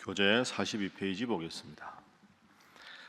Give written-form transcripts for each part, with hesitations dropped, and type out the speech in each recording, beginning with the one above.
교재 42페이지 보겠습니다.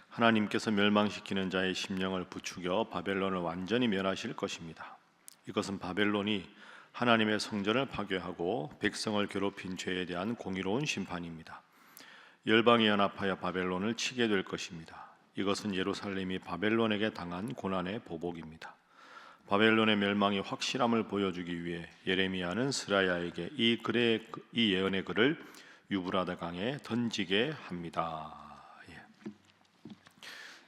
하나님께서 멸망시키는 자의 심령을 부추겨 바벨론을 완전히 멸하실 것입니다. 이것은 바벨론이 하나님의 성전을 파괴하고 백성을 괴롭힌 죄에 대한 공의로운 심판입니다. 열방이 연합하여 바벨론을 치게 될 것입니다. 이것은 예루살렘이 바벨론에게 당한 고난의 보복입니다. 바벨론의 멸망이 확실함을 보여주기 위해 예레미야는 스라야에게 이 예언의 글을 유브라데 강에 던지게 합니다.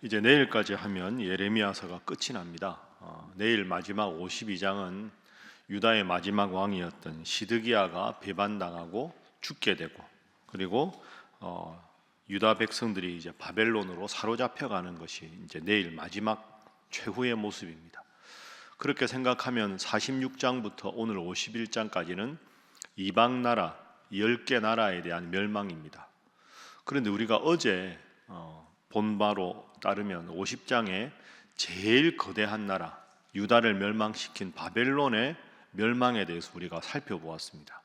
이제 내일까지 하면 예레미야서가 끝이 납니다. 내일 마지막 52장은 유다의 마지막 왕이었던 시드기야가 배반당하고 죽게 되고, 그리고 유다 백성들이 이제 바벨론으로 사로잡혀가는 것이 이제 내일 마지막 최후의 모습입니다. 그렇게 생각하면 46장부터 오늘 51장까지는 이방 나라 10개 나라에 대한 멸망입니다. 그런데 우리가 어제 본바로 따르면 50장에 제일 거대한 나라 유다를 멸망시킨 바벨론의 멸망에 대해서 우리가 살펴보았습니다.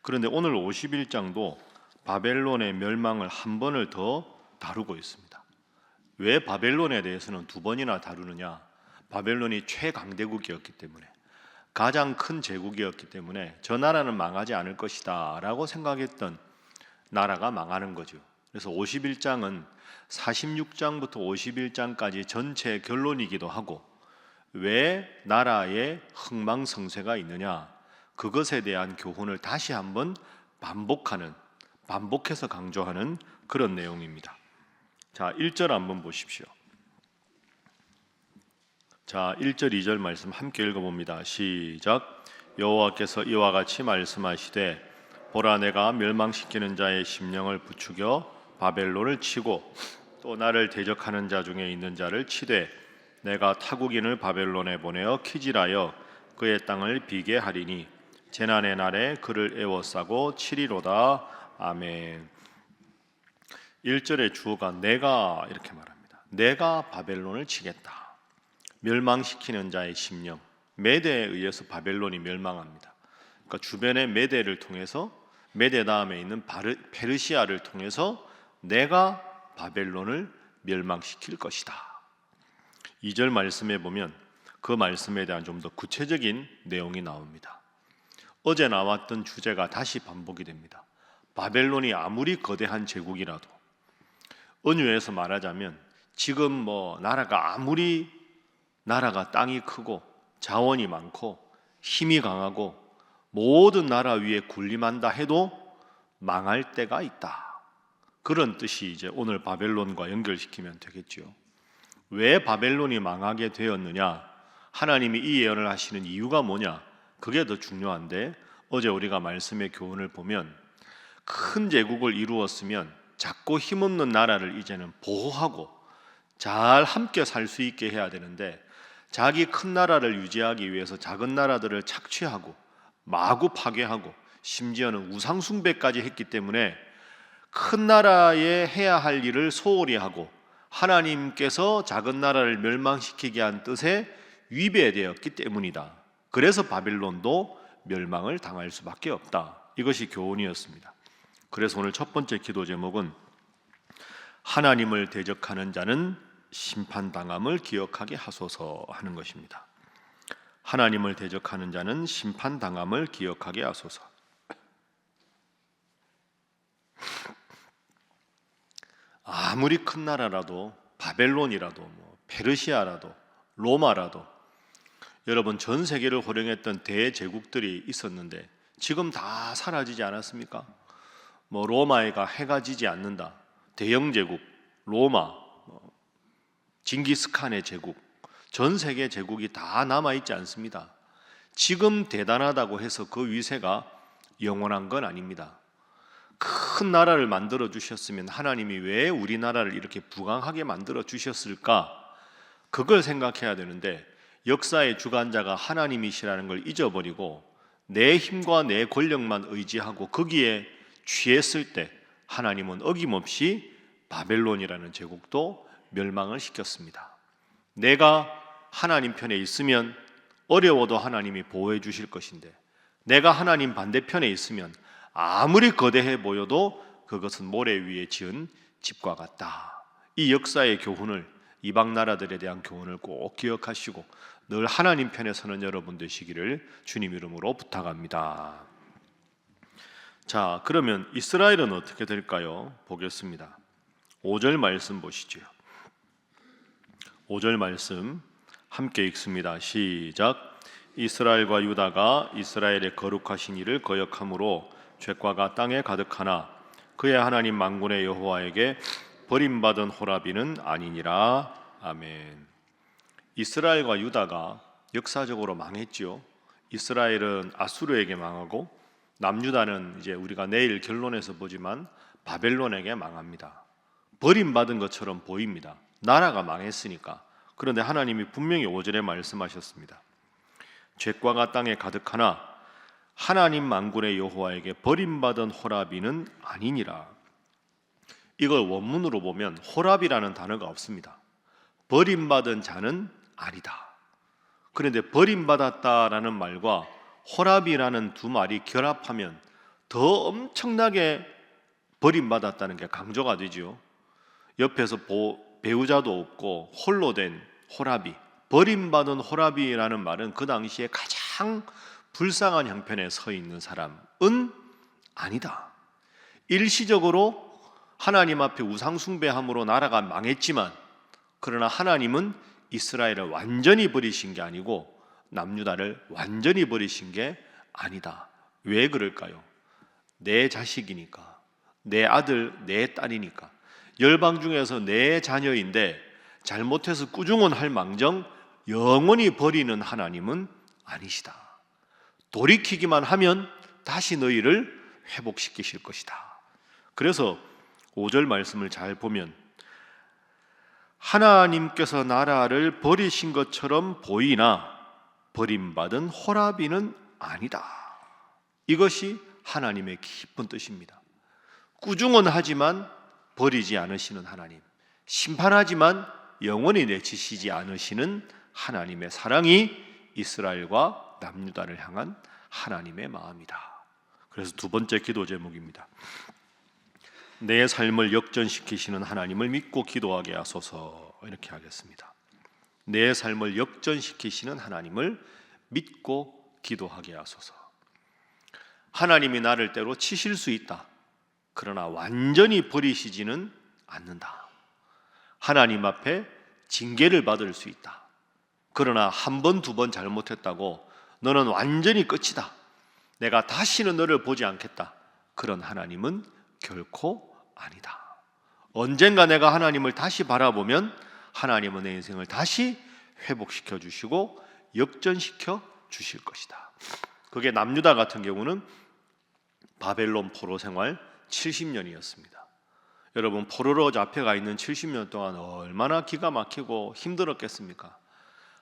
그런데 오늘 51장도 바벨론의 멸망을 한 번을 더 다루고 있습니다. 왜 바벨론에 대해서는 두 번이나 다루느냐? 바벨론이 최강대국이었기 때문에, 가장 큰 제국이었기 때문에 저 나라는 망하지 않을 것이다 라고 생각했던 나라가 망하는 거죠. 그래서 51장은 46장부터 51장까지 전체 결론이기도 하고, 왜 나라에 흥망성쇠가 있느냐, 그것에 대한 교훈을 다시 한번 반복해서 강조하는 그런 내용입니다. 자, 1절 한번 보십시오. 자, 1절 2절 말씀 함께 읽어봅니다. 시작. 여호와께서 이와 같이 말씀하시되 보라, 내가 멸망시키는 자의 심령을 부추겨 바벨론을 치고 또 나를 대적하는 자 중에 있는 자를 치되 내가 타국인을 바벨론에 보내어 키질하여 그의 땅을 비게 하리니 재난의 날에 그를 애워싸고 치리로다. 아멘. 1절의 주어가 내가 이렇게 말합니다. 내가 바벨론을 치겠다. 멸망시키는 자의 심령, 메대에 의해서 바벨론이 멸망합니다. 그러니까 주변의 메대를 통해서, 메대 다음에 있는 페르시아를 통해서 내가 바벨론을 멸망시킬 것이다. 2절 말씀에 보면 그 말씀에 대한 좀 더 구체적인 내용이 나옵니다. 어제 나왔던 주제가 다시 반복이 됩니다. 바벨론이 아무리 거대한 제국이라도, 은유에서 말하자면 지금 나라가 땅이 크고 자원이 많고 힘이 강하고 모든 나라 위에 군림한다 해도 망할 때가 있다. 그런 뜻이 이제 오늘 바벨론과 연결시키면 되겠죠. 왜 바벨론이 망하게 되었느냐? 하나님이 이 예언을 하시는 이유가 뭐냐? 그게 더 중요한데, 어제 우리가 말씀의 교훈을 보면 큰 제국을 이루었으면 작고 힘없는 나라를 이제는 보호하고 잘 함께 살 수 있게 해야 되는데, 자기 큰 나라를 유지하기 위해서 작은 나라들을 착취하고 마구 파괴하고 심지어는 우상 숭배까지 했기 때문에 큰 나라에 해야 할 일을 소홀히 하고 하나님께서 작은 나라를 멸망시키게 한 뜻에 위배되었기 때문이다. 그래서 바벨론도 멸망을 당할 수밖에 없다. 이것이 교훈이었습니다. 그래서 오늘 첫 번째 기도 제목은 하나님을 대적하는 자는 심판당함을 기억하게 하소서 하는 것입니다. 하나님을 대적하는 자는 심판당함을 기억하게 하소서. 아무리 큰 나라라도, 바벨론이라도 페르시아라도 로마라도, 여러분 전 세계를 호령했던 대제국들이 있었는데 지금 다 사라지지 않았습니까? 로마가 해가 지지 않는다. 대영제국 로마, 징기스칸의 제국, 전 세계 제국이 다 남아있지 않습니다. 지금 대단하다고 해서 그 위세가 영원한 건 아닙니다. 큰 나라를 만들어 주셨으면 하나님이 왜 우리나라를 이렇게 부강하게 만들어 주셨을까? 그걸 생각해야 되는데, 역사의 주관자가 하나님이시라는 걸 잊어버리고 내 힘과 내 권력만 의지하고 거기에 취했을 때 하나님은 어김없이 바벨론이라는 제국도 멸망을 시켰습니다. 내가 하나님 편에 있으면 어려워도 하나님이 보호해 주실 것인데, 내가 하나님 반대편에 있으면 아무리 거대해 보여도 그것은 모래 위에 지은 집과 같다. 이 역사의 교훈을, 이방 나라들에 대한 교훈을 꼭 기억하시고 늘 하나님 편에 서는 여러분 되시기를 주님 이름으로 부탁합니다. 자, 그러면 이스라엘은 어떻게 될까요? 보겠습니다. 5절 말씀 보시죠. 5절 말씀 함께 읽습니다. 시작. 이스라엘과 유다가 이스라엘의 거룩하신 이를 거역함으로 죄과가 땅에 가득하나 그의 하나님 만군의 여호와에게 버림받은 호라비는 아니니라. 아멘. 이스라엘과 유다가 역사적으로 망했죠. 이스라엘은 아수르에게 망하고 남유다는 이제 우리가 내일 결론에서 보지만 바벨론에게 망합니다. 버림받은 것처럼 보입니다. 나라가 망했으니까. 그런데 하나님이 분명히 5절에 말씀하셨습니다. 죄과가 땅에 가득하나 하나님 만군의 여호와에게 버림받은 호라비는 아니니라. 이걸 원문으로 보면 호라비라는 단어가 없습니다. 버림받은 자는 아니다. 그런데 버림받았다라는 말과 호라비라는 두 말이 결합하면 더 엄청나게 버림받았다는 게 강조가 되죠. 옆에서 배우자도 없고 홀로 된 호라비, 버림받은 호라비라는 말은 그 당시에 가장 불쌍한 형편에 서 있는 사람은 아니다. 일시적으로 하나님 앞에 우상 숭배함으로 나라가 망했지만 그러나 하나님은 이스라엘을 완전히 버리신 게 아니고 남유다를 완전히 버리신 게 아니다. 왜 그럴까요? 내 자식이니까, 내 아들, 내 딸이니까, 열방 중에서 내 자녀인데 잘못해서 꾸중은 망정 영원히 버리는 하나님은 아니시다. 돌이키기만 하면 다시 너희를 회복시키실 것이다. 그래서 5절 말씀을 잘 보면 하나님께서 나라를 버리신 것처럼 보이나 버림받은 호라비는 아니다. 이것이 하나님의 깊은 뜻입니다. 꾸중은 하지만 버리지 않으시는 하나님, 심판하지만 영원히 내치시지 않으시는 하나님의 사랑이 이스라엘과 남유다를 향한 하나님의 마음이다. 그래서 두 번째 기도 제목입니다. 내 삶을 역전시키시는 하나님을 믿고 기도하게 하소서. 이렇게 하겠습니다. 내 삶을 역전시키시는 하나님을 믿고 기도하게 하소서. 하나님이 나를 때로 치실 수 있다. 그러나 완전히 버리시지는 않는다. 하나님 앞에 징계를 받을 수 있다. 그러나 한 번, 두 번 잘못했다고 너는 완전히 끝이다. 내가 다시는 너를 보지 않겠다. 그런 하나님은 결코 아니다. 언젠가 내가 하나님을 다시 바라보면 하나님은 내 인생을 다시 회복시켜 주시고 역전시켜 주실 것이다. 그게 남유다 같은 경우는 바벨론 포로 생활 70년이었습니다. 여러분, 포로로 잡혀가 있는 70년 동안 얼마나 기가 막히고 힘들었겠습니까?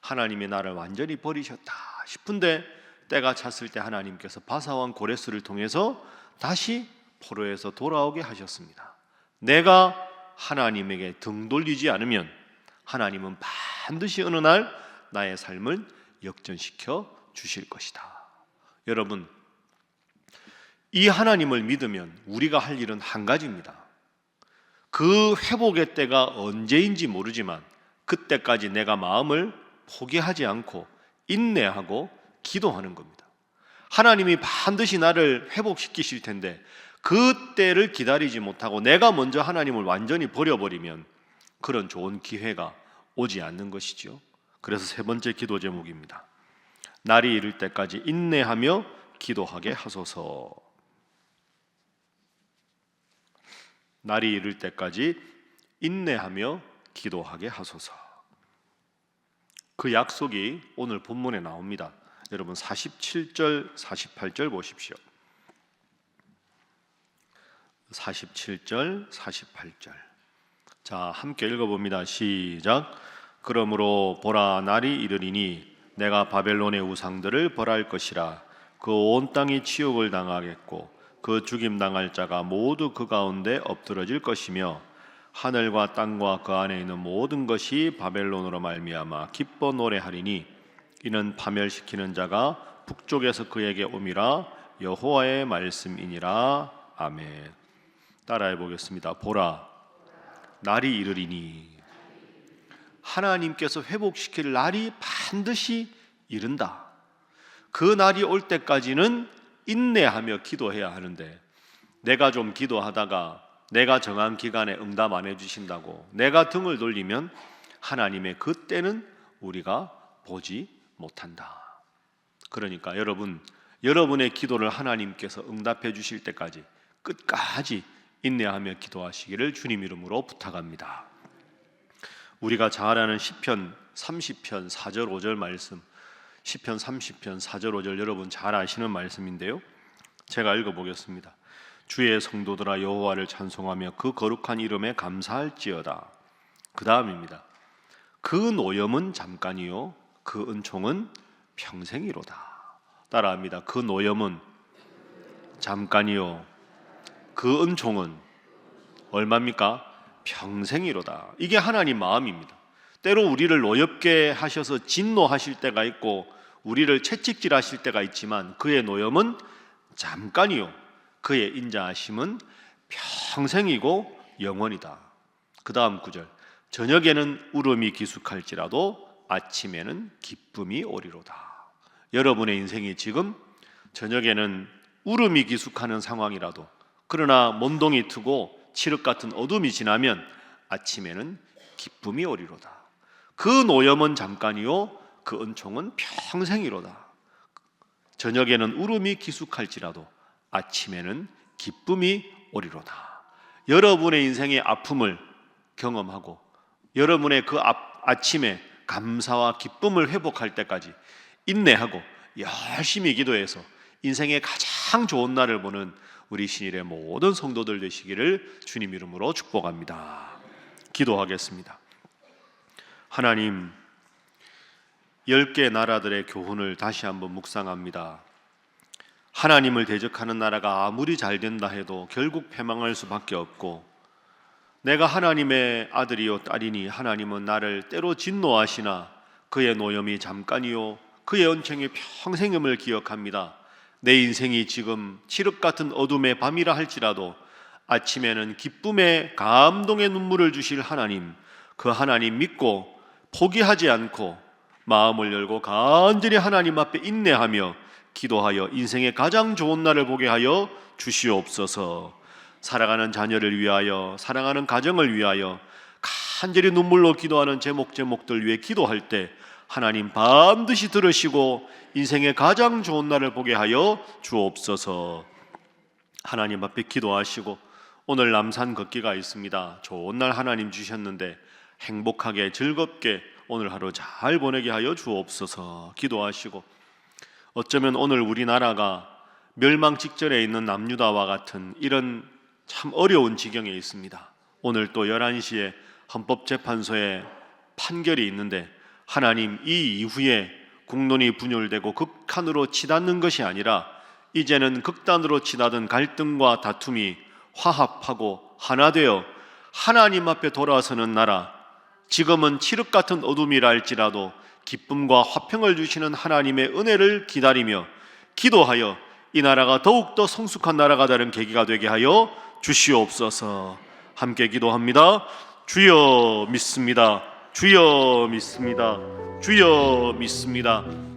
하나님이 나를 완전히 버리셨다 싶은데 때가 찼을 때 하나님께서 바사왕 고레스를 통해서 다시 포로에서 돌아오게 하셨습니다. 내가 하나님에게 등 돌리지 않으면 하나님은 반드시 어느 날 나의 삶을 역전시켜 주실 것이다. 여러분, 이 하나님을 믿으면 우리가 할 일은 한 가지입니다. 그 회복의 때가 언제인지 모르지만 그때까지 내가 마음을 포기하지 않고 인내하고 기도하는 겁니다. 하나님이 반드시 나를 회복시키실 텐데 그 때를 기다리지 못하고 내가 먼저 하나님을 완전히 버려버리면 그런 좋은 기회가 오지 않는 것이죠. 그래서 세 번째 기도 제목입니다. 날이 이를 때까지 인내하며 기도하게 하소서. 날이 이를 때까지 인내하며 기도하게 하소서. 그 약속이 오늘 본문에 나옵니다. 여러분 47절, 48절 보십시오. 47절, 48절. 자, 함께 읽어봅니다. 시작. 그러므로 보라, 날이 이르리니 내가 바벨론의 우상들을 벌할 것이라. 그 온 땅이 치욕을 당하겠고 그 죽임당할 자가 모두 그 가운데 엎드러질 것이며 하늘과 땅과 그 안에 있는 모든 것이 바벨론으로 말미암아 기뻐 노래하리니 이는 파멸시키는 자가 북쪽에서 그에게 오미라. 여호와의 말씀이니라. 아멘. 따라해 보겠습니다. 보라, 날이 이르리니. 하나님께서 회복시킬 날이 반드시 이른다. 그 날이 올 때까지는 인내하며 기도해야 하는데, 내가 좀 기도하다가 내가 정한 기간에 응답 안 해주신다고 내가 등을 돌리면 하나님의 그 때는 우리가 보지 못한다. 그러니까 여러분의 기도를 하나님께서 응답해 주실 때까지 끝까지 인내하며 기도하시기를 주님 이름으로 부탁합니다. 우리가 잘 아는 시편 30편 4절 5절 말씀, 시편 30편 4절 5절 여러분 잘 아시는 말씀인데요, 제가 읽어보겠습니다. 주의 성도들아 여호와를 찬송하며 그 거룩한 이름에 감사할지어다. 그 다음입니다. 그 노염은 잠깐이요 그 은총은 평생이로다. 따라합니다. 그 노염은 잠깐이요 그 은총은 얼마입니까? 평생이로다. 이게 하나님 마음입니다. 때로 우리를 노엽게 하셔서 진노하실 때가 있고 우리를 채찍질하실 때가 있지만 그의 노염은 잠깐이요 그의 인자하심은 평생이고 영원이다. 그 다음 구절, 저녁에는 울음이 기숙할지라도 아침에는 기쁨이 오리로다. 여러분의 인생이 지금 저녁에는 울음이 기숙하는 상황이라도, 그러나 먼동이 트고 칠흑 같은 어둠이 지나면 아침에는 기쁨이 오리로다. 그 노염은 잠깐이요 그 은총은 평생이로다. 저녁에는 울음이 기숙할지라도 아침에는 기쁨이 오리로다. 여러분의 인생의 아픔을 경험하고 여러분의 그 아침에 감사와 기쁨을 회복할 때까지 인내하고 열심히 기도해서 인생의 가장 좋은 날을 보는 우리 신일의 모든 성도들 되시기를 주님 이름으로 축복합니다. 기도하겠습니다. 하나님, 10개 나라들의 교훈을 다시 한번 묵상합니다. 하나님을 대적하는 나라가 아무리 잘 된다 해도 결국 패망할 수밖에 없고, 내가 하나님의 아들이요 딸이니 하나님은 나를 때로 진노하시나 그의 노염이 잠깐이요 그의 은총이 평생임을 기억합니다. 내 인생이 지금 칠흑 같은 어둠의 밤이라 할지라도 아침에는 기쁨의 감동의 눈물을 주실 하나님, 그 하나님 믿고 포기하지 않고 마음을 열고 간절히 하나님 앞에 인내하며 기도하여 인생의 가장 좋은 날을 보게 하여 주시옵소서. 사랑하는 자녀를 위하여, 사랑하는 가정을 위하여 간절히 눈물로 기도하는 제목들 위해 기도할 때 하나님 반드시 들으시고 인생의 가장 좋은 날을 보게 하여 주옵소서. 하나님 앞에 기도하시고, 오늘 남산 걷기가 있습니다. 좋은 날 하나님 주셨는데 행복하게 즐겁게 오늘 하루 잘 보내게 하여 주옵소서. 기도하시고, 어쩌면 오늘 우리나라가 멸망 직전에 있는 남유다와 같은 이런 참 어려운 지경에 있습니다. 오늘 또 11시에 헌법재판소에 판결이 있는데 하나님, 이 이후에 국론이 분열되고 극한으로 치닫는 것이 아니라 이제는 극단으로 치닫은 갈등과 다툼이 화합하고 하나 되어 하나님 앞에 돌아서는 나라, 지금은 칠흑 같은 어둠이라 할지라도 기쁨과 화평을 주시는 하나님의 은혜를 기다리며 기도하여 이 나라가 더욱더 성숙한 나라가 되는 계기가 되게 하여 주시옵소서. 함께 기도합니다. 주여 믿습니다. 주여 믿습니다. 주여 믿습니다.